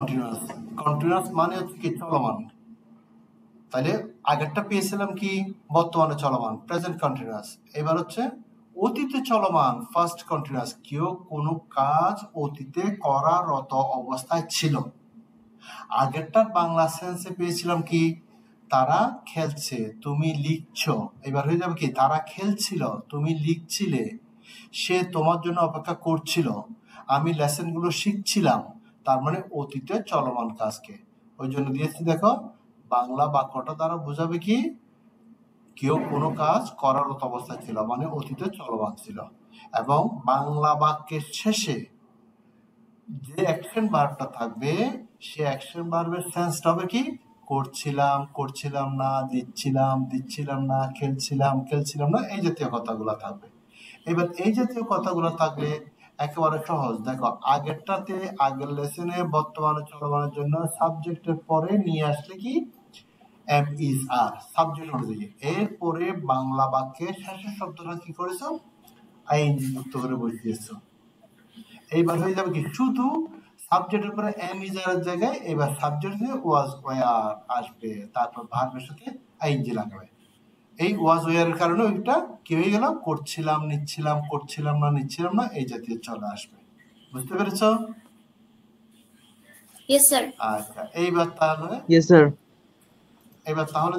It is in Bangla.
কন্টিনিউয়াস কন্টিনিউয়াস মানে হচ্ছে কি চলমান। তাহলে আগেরটা পেয়েছিলাম কি বর্তমানে চলমান প্রেজেন্ট কন্টিনিউয়াস। এবার হচ্ছে অতীতে চলমান ফার্স্ট কন্টিনিউয়াস। কেউ কোনো কাজ অতীতে করারত অবস্থায় ছিল। আগেরটার বাংলা সেন্সে পেয়েছিলাম কি তারা খেলছে তুমি লিখছো। এবার হয়ে যাবে কি তারা খেলছিল তুমি লিখছিলে, সে তোমার জন্য অপেক্ষা করছিল, আমি লেসনগুলো শিখছিলাম। তার মানে অতীতে চলমান কাজকে ওই জন্য দিয়েছি। দেখো বাংলা বাক্যটা দ্বারা বোঝাবে কি কেউ কোনো কাজ করারত অবস্থায় ছিল মানে অতীতে চলমান ছিল। এবং বাংলা বাক্যের শেষে যে অ্যাকশন ভার্বটা থাকবে সে অ্যাকশন ভার্বের সেন্সটা হবে কি করছিলাম করছিলাম না, দিচ্ছিলাম দিচ্ছিলাম না, খেলছিলাম খেলছিলাম না, এই জাতীয় কথাগুলো থাকবে। এবার এই জাতীয় কথাগুলো থাকলে একেবারে সহজ। দেখো আগেরটাতে আগের লেসনে বর্তমানে চলমানের জন্য সাবজেক্টের পরে নিয়ে আসলে কি এম ইজ আর সাবজেক্ট অনুযায়ী। এরপরে বাংলা বাক্যের শেষের শব্দটা কি করেছো আইএনজি যুক্ত করে বসিয়েছো। এইবার হয়ে যাবে কি শুধু সাবজেক্টের পরে এম ইজ এর জায়গায় এবার সাবজেক্ট দিয়ে ওয়াজ ওয়ার আসবে, তারপর ভার্বের সাথে আইএনজি লাগাবে। এই ওয়াজ ওয়ারের কারণে ওইটা কি হয়ে গেল করছিলাম নিচ্ছিলাম করছিলাম না নিচ্ছিলাম না এই জাতীয় চলে আসবে। বুঝতে পেরেছো? Yes, sir. আচ্ছা এইবার তাহলে Yes, sir. এবার তাহলে